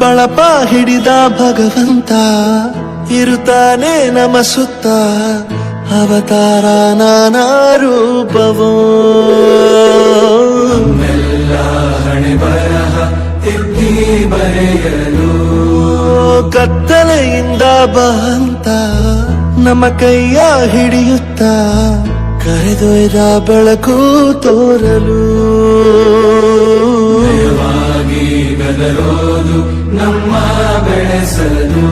ಬಳಪ ಹಿಡಿದ ಭಗವಂತ ಇರುತ್ತಾನೆ ನಮ ಸುತ್ತ ಅವತಾರ ನಾನಾ ರೂಪವೋ ಹಣೆ ಬರಹ ತಿದ್ದಿ ಬರೆಯಲು ಕತ್ತಲೆಯಿಂದ ಬಂತ ನಮ್ಮ ಕೈಯ ಹಿಡಿಯುತ್ತ ಕರೆದೊಯ್ದ ಬೆಳಕು ತೋರಲು ನಯವಾಗಿ ಗದರೋದು ನಮ್ಮ ಬೆಳೆಸಲು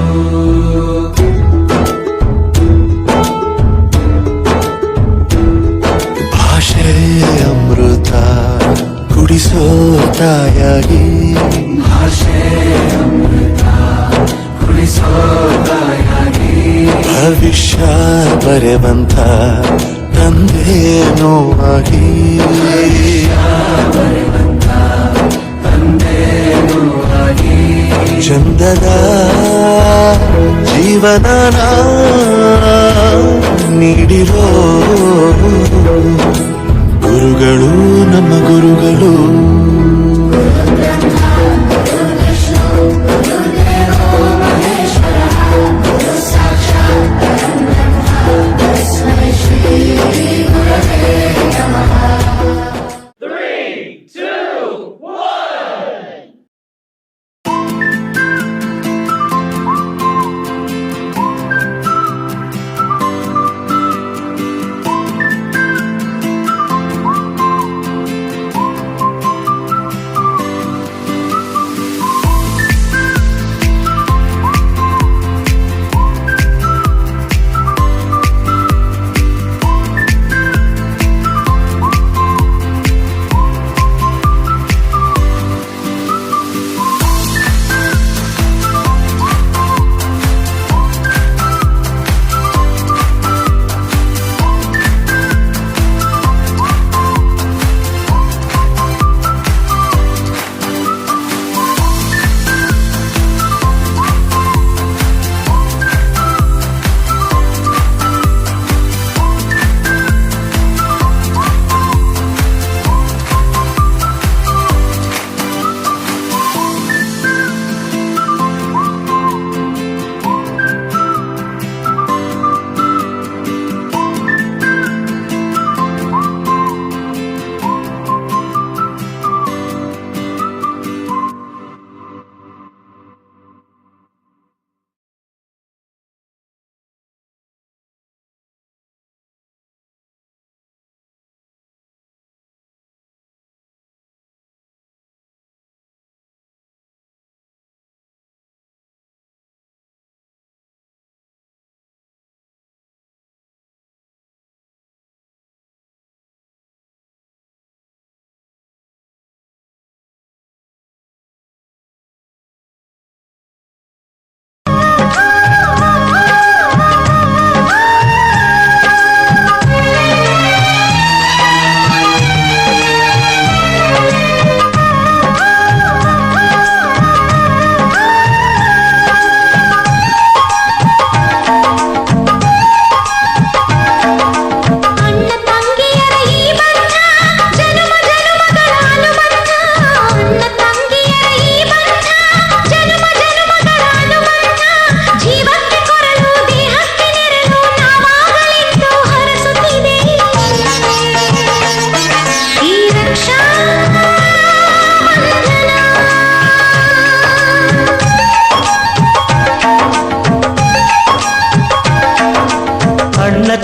ಭಾಷೆ ಅಮೃತ ಕುಡಿಸೋ ತಾಯಾಗಿ ಭಾಷೆ ಅಮೃತ ಕುಡಿಸೋ ತಾಯಾಗಿ ಭವಿಷ್ಯ ಬರೆವಂತ ತಂದೆ ನೋವಾಗಿ ತಂದೆನುವಾಗಿ ಚಂದದ ಜೀವನ ನೀಡಿರೋ ಗುರುಗಳು ನಮ್ಮ ಗುರುಗಳು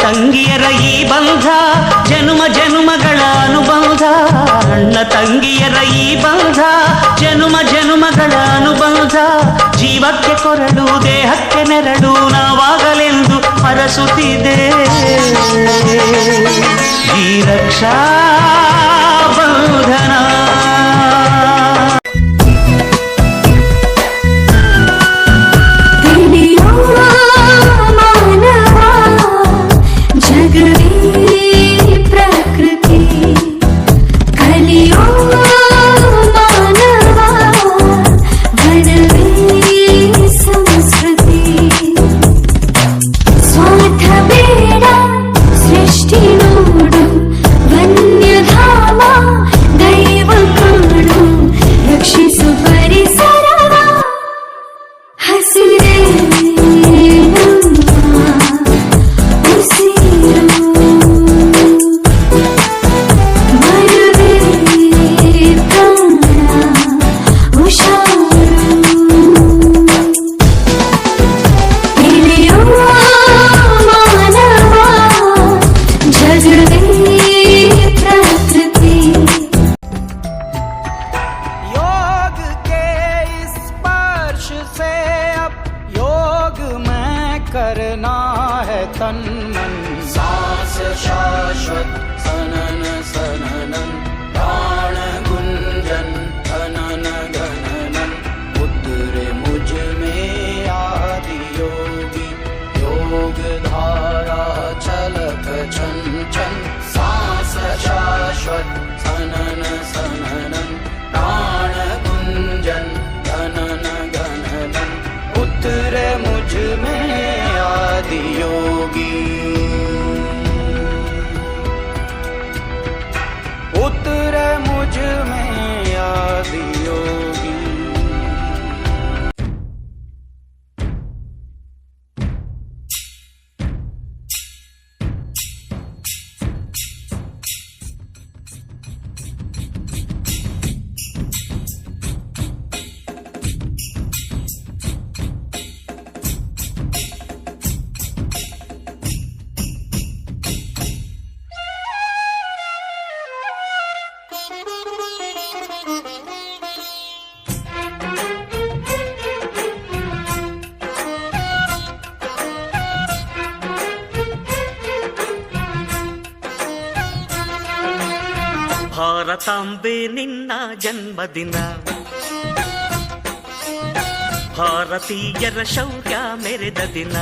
ತಂಗಿಯರ ಈ ಬಂಧ ಜನುಮ ಜನುಮಗಳ ಅನುಬಂಧ ಅಣ್ಣ ತಂಗಿಯರ ಈ ಬಂಧ ಜನುಮ ಜನುಮಗಳ ಅನುಬಂಧ ಜೀವಕ್ಕೆ ಕೊರಡು ದೇಹಕ್ಕೆ ನೆರಳು ನಾವಾಗಲೆಂದು ಹರಸುತ್ತಿದೆ ಈ ರಕ್ಷಾ ಬಂಧನ ಸೃಷ್ಟಿ ನೋಡು ವನ್ಯಧಾಮ ದೈವ करना है तन मन। सांस शाश्वत सनन सननन प्राण गुंजन धनन गणनन उतरे मुझ में आदि योगी योग धारा छलक छन छन। सांस शाश्वत सनन सननन प्राण गुंजन धनन गणनन उतरे मुझ में आदि योगी उतरे मुझ में आदि योगी। ಭಾರತಾಂಬೆ ನಿನ್ನ ಜನ್ಮದಿನ, ಭಾರತೀಯರ ಶೌರ್ಯ ಮೆರೆದ ದಿನ,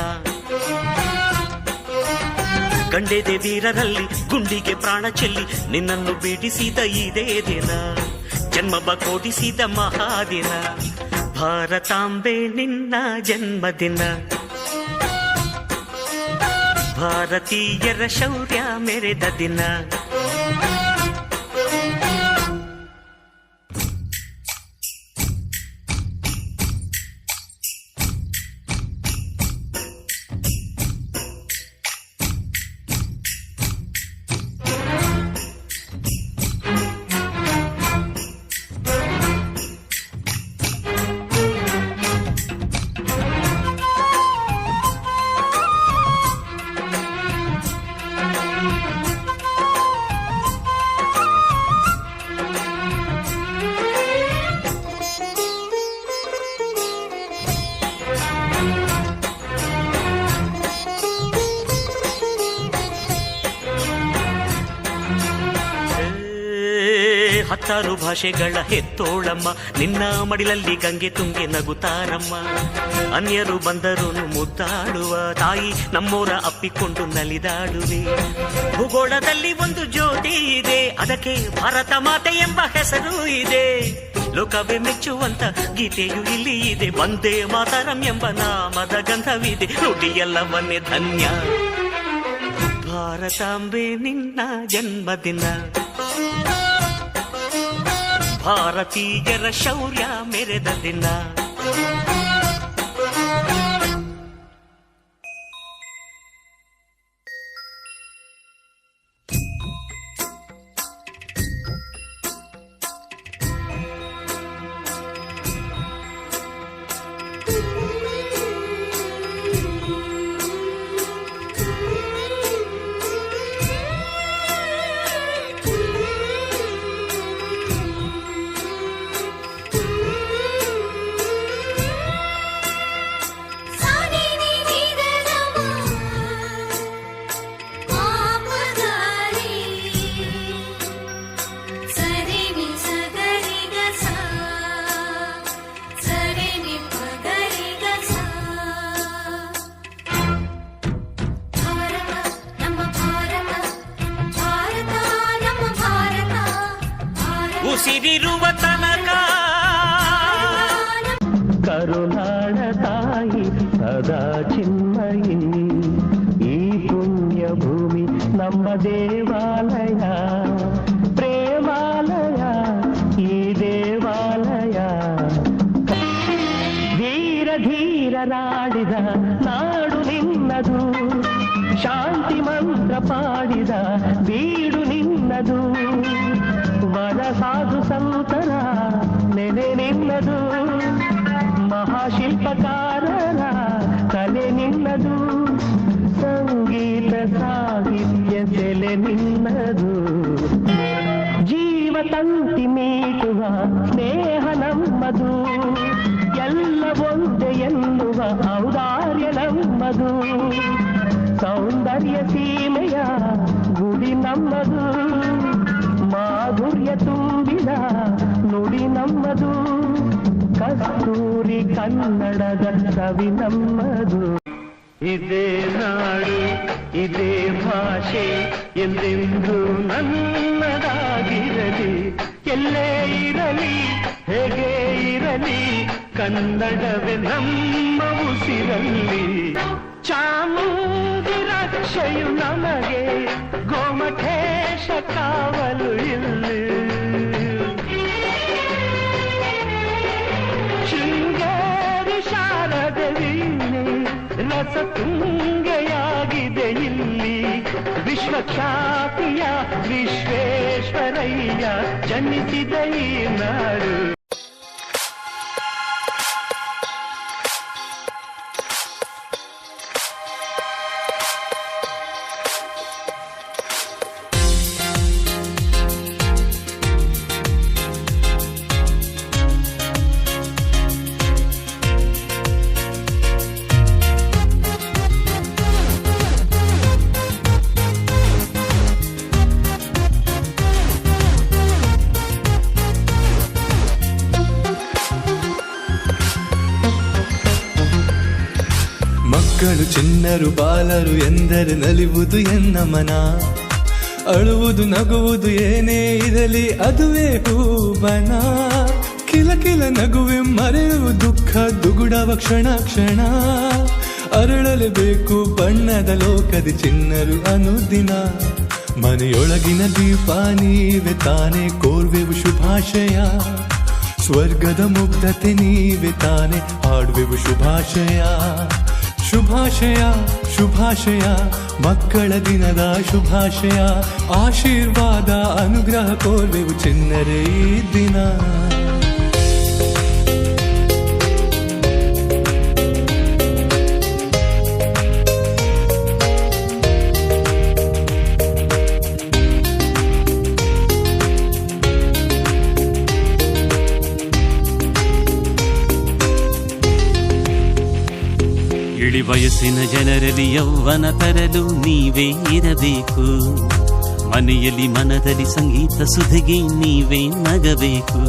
ಗಂಡೆದೆ ವೀರರಲ್ಲಿ ಗುಂಡಿಗೆ ಪ್ರಾಣ ಚೆಲ್ಲಿ ನಿನ್ನನ್ನು ಬಿಡಿಸಿದ ಇದೇ ದಿನ, ಜನ್ಮ ಕೊಡಿಸಿದ ಮಹಾದಿನ. ಭಾರತಾಂಬೆ ನಿನ್ನ ಜನ್ಮದಿನ, ಭಾರತೀಯರ ಶೌರ್ಯ ಮೆರೆದ ದಿನ. ಹತ್ತಾರು ಭಾಷೆಗಳ ಹೆತ್ತೋಳಮ್ಮ, ನಿನ್ನ ಮಡಿಲಲ್ಲಿ ಗಂಗೆ ತುಂಗೆ ನಗುತ್ತಾರಮ್ಮ. ಅನ್ಯರು ಬಂದರು ಮುದ್ದಾಡುವ ತಾಯಿ, ನಮ್ಮೋರ ಅಪ್ಪಿಕೊಂಡು ನಲಿದಾಡುವೆ. ಭೂಗೋಳದಲ್ಲಿ ಒಂದು ಜ್ಯೋತಿ ಇದೆ, ಅದಕ್ಕೆ ಭಾರತ ಮಾತೆ ಎಂಬ ಹೆಸರು ಇದೆ. ಲೋಕವೇ ಮೆಚ್ಚುವಂತ ಗೀತೆಯು ಇಲ್ಲಿ ಇದೆ, ವಂದೇ ಮಾತರಂ ಎಂಬ ನಾಮದ ಗಂಧವಿದೆ. ನುಡಿಯೆಲ್ಲವನ್ನೇ ಧನ್ಯ. ಭಾರತಾಂಬೆ ನಿನ್ನ ಜನ್ಮದಿನ, ಭಾರತೀಯರ ಶೌರ್ಯ ಮೆರೆದ ದಿನ. ಉಸಿರಿರುವ ತನಕ ಕರುನಾಡ ತಾಯಿ ಸದಾ ಚಿನ್ಮಯಿ, ಈ ಪುಣ್ಯ ಭೂಮಿ ನಮ್ಮ ದೇವಾಲಯ, ಪ್ರೇಮಾಲಯ ಈ ದೇವಾಲಯ. ಧೀರ ಧೀರರಾಡಿದ ನಾಡು ನಿನ್ನದು, ಶಾಂತಿ ಮಂತ್ರ ಪಾಡಿದ ಬೀಡು ನಿನ್ನದು. ವರ ಸಾಧು ಸಂತರ ನೆಲೆ ನಿನ್ನದು, ಮಹಾಶಿಲ್ಪಕಾರರ ಕಲೆ ನಿನ್ನದು. ಸಂಗೀತ ಸಾಹಿತ್ಯ ಸೆಲೆ ನಿನ್ನದು. ಜೀವ ತಂತಿ ಮೀಟುವ ಸ್ನೇಹ ನಮ್ಮದು, ಎಲ್ಲ ಒಂದೇ ಎನ್ನುವ ಔದಾರ್ಯ ನಮ್ಮದು. ನಮ್ಮದು, ಸೌಂದರ್ಯ ಸೀಮೆಯ ಗುಡಿ ನಮ್ಮದು, ಮಾಧುರ್ಯ ತುಂಬಿದ ನುಡಿ ನಮ್ಮದು, ಕಸ್ತೂರಿ ಕನ್ನಡದ ಕವಿ ನಮ್ಮದು. ಇದೇ ನಾಡು ಇದೇ ಭಾಷೆ ಎಂದೆಂದು ನನ್ನದಾಗಿರಲಿ, ಎಲ್ಲೇ ಇರಲಿ ಹೇಗೆ ಇರಲಿ ಕನ್ನಡವೇ ನಮ್ಮ ಉಸಿರಲ್ಲಿ. ಚಾಮುಂಡಿ ರಕ್ಷೆಯು ನಮಗೆ, ಗೋಮಠೇಶ ಕಾವಲು ಇಲ್ಲಿ, ಶೃಂಗೇರಿ ಶಾರದೆ ವೀಣೆ ರಸ ತುಂಗೆಯಾಗಿದೆ ಇಲ್ಲಿ, ವಿಶ್ವಖ್ಯಾತಿಯ ವಿಶ್ವೇಶ್ವರಯ್ಯ ಜನಿಸಿದ ಈ ನಾಡು. ಮಕ್ಕಳು ಚಿನ್ನರು ಬಾಲರು ಎಂದರೆ ನಲಿವುದು ಎನ್ನ ಮನ, ಅಳುವುದು ನಗುವುದು ಏನೇ ಇರಲಿ ಅದುವೇ ಹೂಬನ, ಕಿಲ ಕಿಲ ನಗುವೆ ಮರೆಯುವ ದುಃಖ ದುಗುಡವ ಕ್ಷಣ ಕ್ಷಣ, ಅರಳಲೇಬೇಕು ಬಣ್ಣದ ಲೋಕದ ಚಿನ್ನರು ಅನುದಿನ, ಮನೆಯೊಳಗಿನ ದೀಪ ನೀವೆ ತಾನೇ ಕೋರ್ವೆವು ಶುಭಾಶಯ, ಸ್ವರ್ಗದ ಮುಗ್ಧತೆ ನೀವೆ ತಾನೆ ಹಾಡುವೆವು ಶುಭಾಶಯ. ಶುಭಾಶಯ ಶುಭಾಶಯ ಮಕ್ಕಳ ದಿನದ ಶುಭಾಶಯ, ಆಶೀರ್ವಾದ ಅನುಗ್ರಹ ಕೋರ್ವೆವು ಚಿನ್ನರೇ ಈ ದಿನ. ಇಳಿ ವಯಸ್ಸಿನ ಜನರಲ್ಲಿ ಯೌವನ ತರಲು ನೀವೇ ಇರಬೇಕು, ಮನೆಯಲ್ಲಿ ಮನದಲ್ಲಿ ಸಂಗೀತ ಸುಧಿಗೆ ನೀವೇ ನಗಬೇಕು,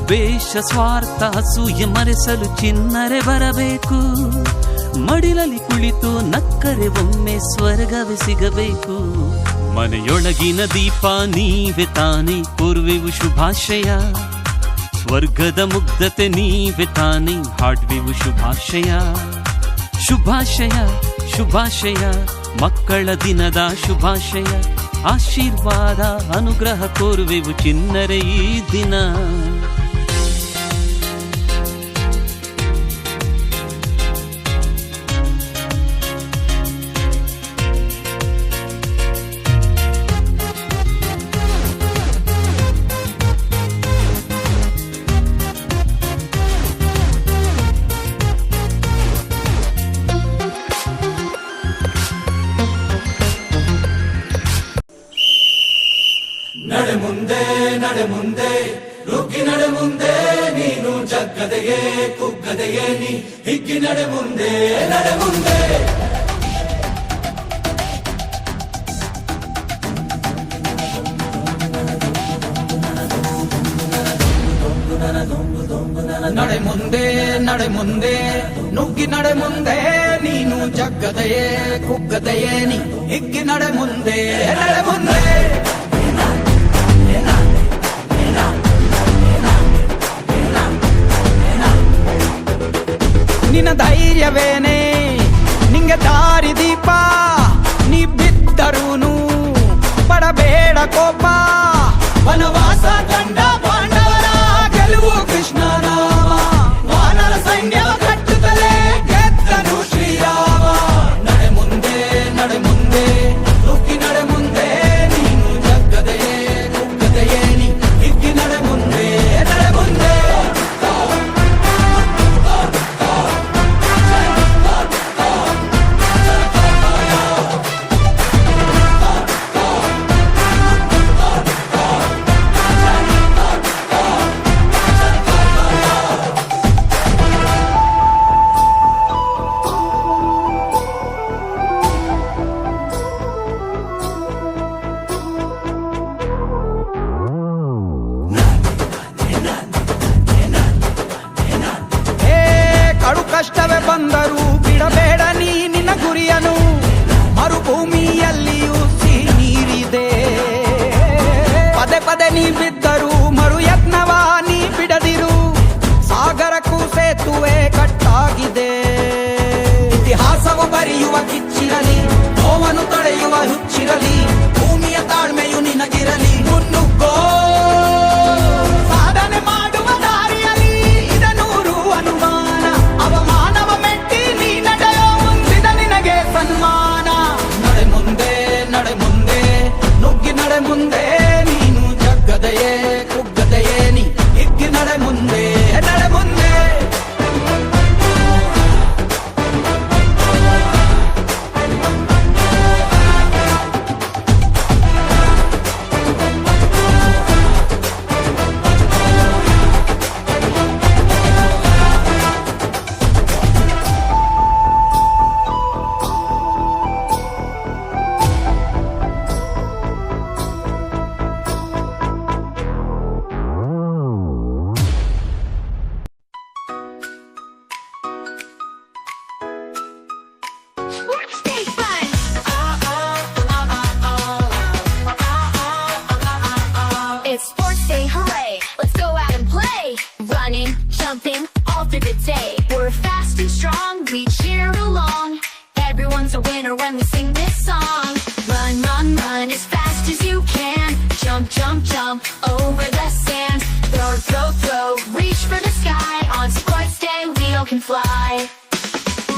ವೇಷ ಸ್ವಾರ್ಥ ಅಸೂಯೆ ಮರೆಸಲು ಚಿನ್ನರೆ ಬರಬೇಕು, ಮಡಿಲಲ್ಲಿ ಕುಳಿತು ನಕ್ಕರೆ ಒಮ್ಮೆ ಸ್ವರ್ಗವೇ ಸಿಗಬೇಕು, ಮನೆಯೊಳಗಿನ ದೀಪ ನೀವೇ ತಾನೇ ಕೋರುವೆವು ಶುಭಾಶಯ, ಸ್ವರ್ಗದ ಮುಗ್ಧತೆ ನೀವೇ ತಾನೇ ಹಾಡುವೆವು ಶುಭಾಶಯ. ಶುಭಾಶಯ ಶುಭಾಶಯ ಮಕ್ಕಳ ದಿನದ ಶುಭಾಶಯ, ಆಶೀರ್ವಾದ ಅನುಗ್ರಹ ಕೋರುವೆವು ಚಿನ್ನರೇ ಈ ದಿನ. ನಡೆ ಮುಂದೆ ನಡೆ ಮುಂದೆ ನುಗ್ಗಿ ನಡೆ ಮುಂದೆ, ನೀನು ಜಗ್ಗದೆಯೇ ಕುಗ್ಗದೆಯೇ ನೀ ಹಿಗ್ಗಿ ನಡೆ ಮುಂದೆ ನಡೆ ಮುಂದೆ. ನಡೆ ಮುಂದೆ ನಡೆ ಮುಂದೆ ನುಗ್ಗಿ ನಡೆ ಮುಂದೆ, ನೀನು ಜಗ್ಗದೆಯೇ ಕುಗ್ಗದೆಯೇ ನೀ ಹಿಗ್ಗಿ ನಡೆ ಮುಂದೆ ನಡೆ ಮುಂದೆ. ನಿನ್ನ ಧೈರ್ಯವೇನೆ ನಿಂಗೆ ದಾರಿ ದೀಪ, ನೀ ಬಿದ್ದರೂನು ಪಡಬೇಡ ಕೋಪ, ವನವಾಸ ಕಂಡ ಪಾಂಡವರ ಗೆಲುವು ಕೃಷ್ಣನ ವಾನರ ಸೈನ್ಯ ಕಟ್ಟುತ್ತಲೇ ಗೆದ್ದನು ಶ್ರೀರಾಮ. ನಡೆ ಮುಂದೆ ನಡೆ ಮುಂದೆ ನುಗ್ಗಿ ನಡೆ ಮುಂದೆ, ನೀನು ಜಗ್ಗದೆಯೇ ಕುಗ್ಗದೆಯೇ ನೀ ಹಿಗ್ಗಿ ನಡೆ ಮುಂದೆ ನಡೆ ಮುಂದೆ.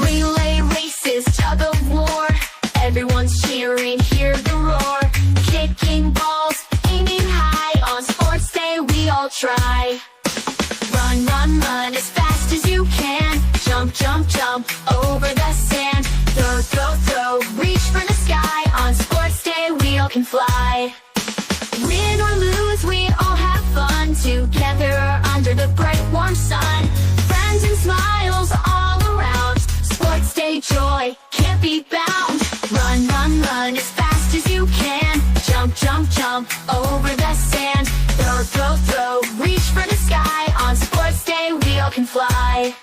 Relay races, tug of war. Everyone's cheering, hear the roar. Kicking balls, aiming high. On sports day, we all try. Run, run, run as fast as you can. Jump, jump, jump over the sand. Throw, throw, throw, reach for the sky. On sports day, we all can fly. Win or lose, we all have fun. Together under the bright warm sun. Friends and smiles all around. Sports day joy can't be bound. Run, run, run as fast as you can. Jump, jump, jump over the sand. Throw, throw, throw, reach for the sky. On sports day, we all can fly.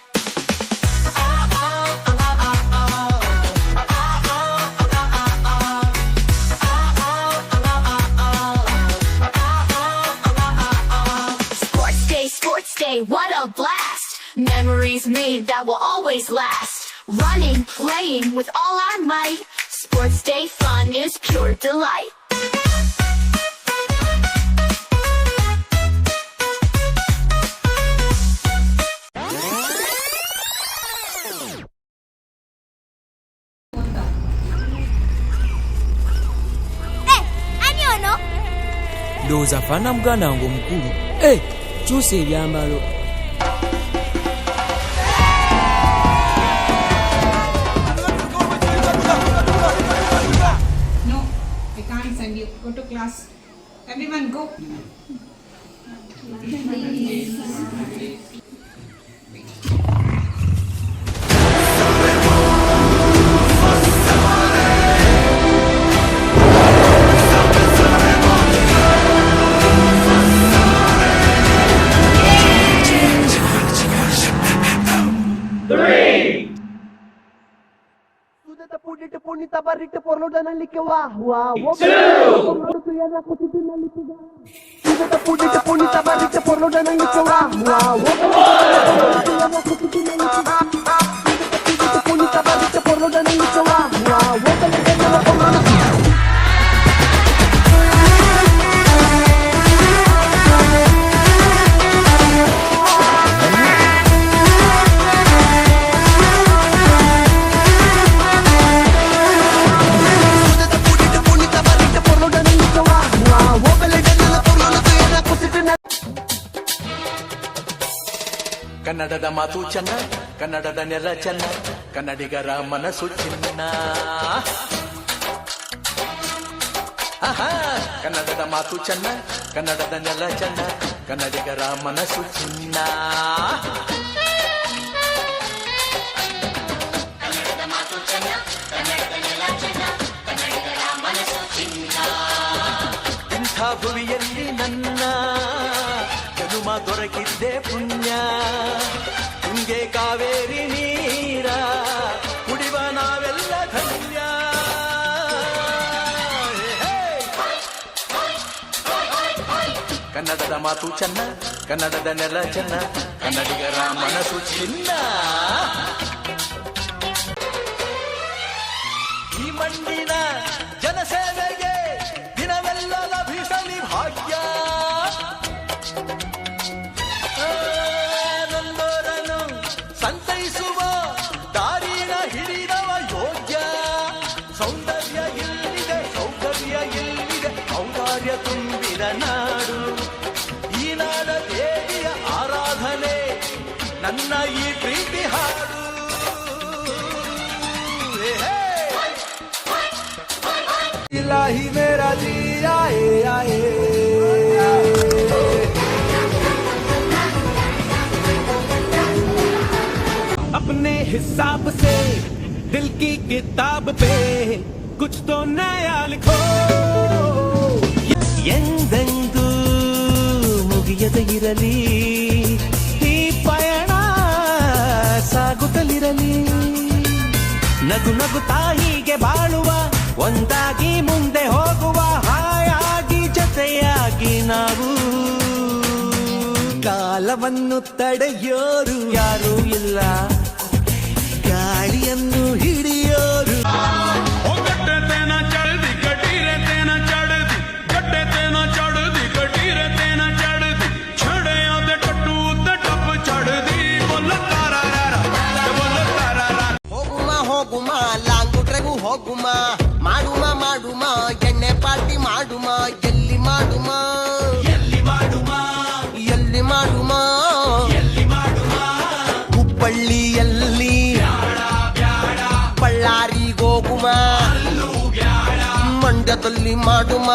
Sports day, what a blast! Memories made that will always last. Running, playing with all our might. Sports day fun is pure delight. Ndowooza afaana muganda wange omukulu. Kyusa ebyambalo. No, I can't send you. Go to class. Everyone go. ಕನ್ನಡದ ಮಾತು ಚೆನ್ನ, ಕನ್ನಡದ ನೆಲ ಚೆನ್ನ, ಕನ್ನಡಿಗರ ಮನಸ್ಸು ಚಿನ್ನ. ಕನ್ನಡದ ಮಾತು ಚೆನ್ನ, ಕನ್ನಡದ ನೆಲ ಚೆನ್ನ, ಕನ್ನಡಿಗರ ಮನಸ್ಸು ಚಿನ್ನ. ಇಂಥ ಭುವಿಯಲ್ಲಿ ನನ್ನ ಜನುಮ ದೊರಕಿದ್ದೆ ಪುಣ್ಯ. ತುಂಗೆ ಕಾವೇರಿ ನೀರ ಕುಡಿವ ನಾವೆಲ್ಲ ಧನ್ಯ. ಕನ್ನಡದ ಮಾತು ಚೆನ್ನ, ಕನ್ನಡದ ನೆಲ ಚೆನ್ನ, ಕನ್ನಡಿಗರ ಮನಸ್ಸು ಚಿನ್ನ. ಈ ಮಣ್ಣಿನ ಜನಸೇವೆಗೆ ದಿನವೆಲ್ಲ ಲಭಿಸಲಿ ಭಾಗ್ಯ. ನೊಂದೋರನು ಸಂತೈಸುವ ದಾರಿನ ಹಿಡಿದವ ಯೋಗ್ಯ. ಸೌಂದರ್ಯ ಎಲ್ಲಿದೆ, ಸೌಕರ್ಯ ಎಲ್ಲಿದೆ, ಔದಾರ್ಯ ತುಂಬಿದ ನಾಡು. ಈ ನಾಡ ದೇವಿಯ ಆರಾಧನೆ ನನ್ನ ಈ ಪ್ರೀತಿ ಹಾಡು. इलाही मेरा जी आए आए. अपने हिसाब से दिल की किताब पे कुछ तो नया लिखो. ಎಂದೆಂದೂ ಮುಗಿಯದೆ ಇರಲಿ ಈ ಪಯಣ, ಸಾಗುತ್ತಲಿರಲಿ. ನಗು ನಗುತ್ತಾ ಹೀಗೆ ಬಾಳುವ, ಒಂದಾಗಿ ಮುಂದೆ ಹೋಗುವ, ಹಾಯಾಗಿ ಜೊತೆಯಾಗಿ ನಾವು. ಕಾಲವನ್ನು ತಡೆಯೋರು ಯಾರೂ ಇಲ್ಲ, ಗಾಳಿಯನ್ನು ಹಿಡಿಯೋರು. ಹೋಗುಮ ಲಾಂಗ್ ಡ್ರೈವ್ ಹೋಗುಮ ಮಾಡುಮ ಮಾಡುಮ ಎಣ್ಣೆ ಪಾರ್ಟಿ ಮಾಡುಮ ಎಲ್ಲಿ ಮಾಡುಮ ಎಲ್ಲಿ ಮಾಡುಮ ಎಲ್ಲಿ ಮಾಡುಮ ಎಲ್ಲಿ ಮಾಡುಮ ಹುಬ್ಬಳ್ಳಿಯಲ್ಲಿ ಬಳ್ಳಾರಿಗೋಗುಮ ಮಂಡ್ಯದಲ್ಲಿ ಮಾಡುಮ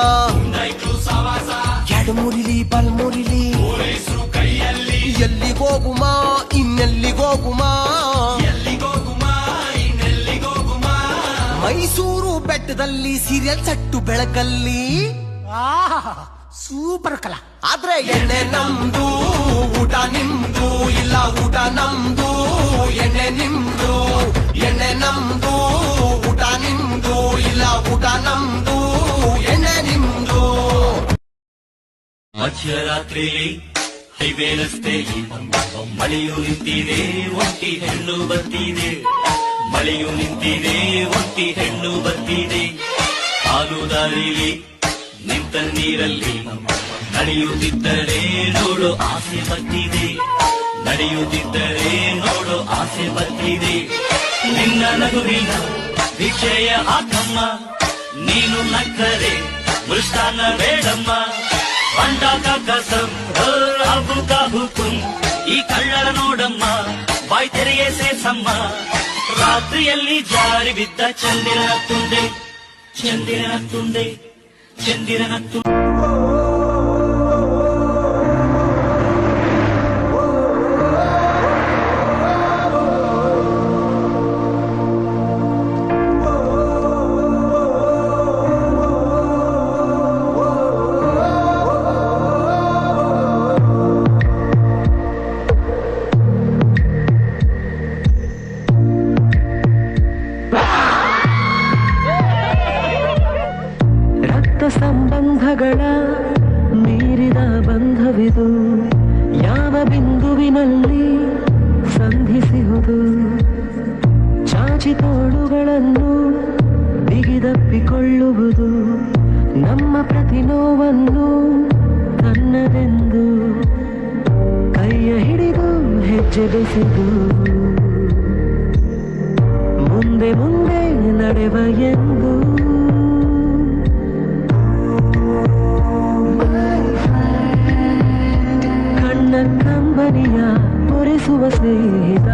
ಎಡಮುರಿಲಿ ಬಲ್ಮುರಿಲಿ ಕೈಯಲ್ಲಿ ಎಲ್ಲಿಗೋಗುಮ ಇನ್ನೆಲ್ಲಿಗೋಗುಮ ಮೈಸೂರು ಬೆಟ್ಟದಲ್ಲಿ ಸೀರಿಯಲ್ ಸಟ್ಟು ಬೆಳಕಲ್ಲಿ ಸೂಪರ್ ಕಲಾ ಆದ್ರೆ ಎಣ್ಣೆ ನಮ್ದು ಊಟ ನಿಮ್ದು ಇಲ್ಲ ಊಟ ನಮ್ದು ಎಣ್ಣೆ ನಿಮ್ದು ಎಣ್ಣೆ ನಮ್ದು ಊಟ ನಿಮ್ದು ಇಲ್ಲ ಊಟ ನಮ್ದು ಎಣ್ಣೆ ನಿಮ್ದು ಮಧ್ಯರಾತ್ರಿಲಿ ಹೈವೇ ರಸ್ತೆಯಲ್ಲಿ ಮಳೆಯು ನಿಂತಿದೆ ಒಂಟಿ ಹೆಣ್ಣು ಬರ್ತಿದೆ ಮಳೆಯು ನಿಂತಿದೆ ಒಂಟಿ ಹೆಣ್ಣು ಬರ್ತಿದೆ ಹಾಲು ದಾರಿಲಿ ನಿಂತ ನೀರಲ್ಲಿ ನಡೆಯುತ್ತಿದ್ದರೆ ನೋಡು ಆಸೆ ಬರ್ತಿದೆ ನಡೆಯುತ್ತಿದ್ದರೆ ನೋಡು ಆಸೆ ಬರ್ತಿದೆ ನಿನ್ನ ನಗುವಿನ ವಿಷಯ ಹಾಕಮ್ಮ ನೀನು ನಕ್ಕರೆ ಮೃಷ್ಟಾನ್ನ ಬೇಡಮ್ಮ ಅಂಡಾಕ ಕಸಂ ಅಬು ಹುಕುಂ ಈ ಕಳ್ಳರ ನೋಡಮ್ಮ ಬಾಯ್ ತೆರೆಗೆ ಸೇಸಮ್ಮ ರಾತ್ರಿಯಲ್ಲಿ ಜಾರಿ ಬಿದ್ದ ಚಂದಿರನ ತುಂಡೆ ಚಂದಿರನ ತುಂಡೆ ಚಂದಿರನ ತುಂಡೆ ಸಂಬಂಧಗಳ ಮೀರಿದ ಬಂಧವಿದು ಯಾವ ಬಿಂದುವಿನಲ್ಲಿ ಸಂಧಿಸುವುದು ಚಾಚಿ ತೋಳುಗಳನ್ನು ಬಿಗಿದಪ್ಪಿಕೊಳ್ಳುವುದು ನಮ್ಮ ಪ್ರತಿ ನೋವನ್ನು ತನ್ನದೆಂದು ಕೈಯ ಹಿಡಿದು ಹೆಜ್ಜೆ ಬೆಸೆದು ಮುಂದೆ ಮುಂದೆ ನಡೆವ ಎಂದು ಕಂಬನಿಯ ಒರೆಸುವ ಸ್ನೇಹಿತ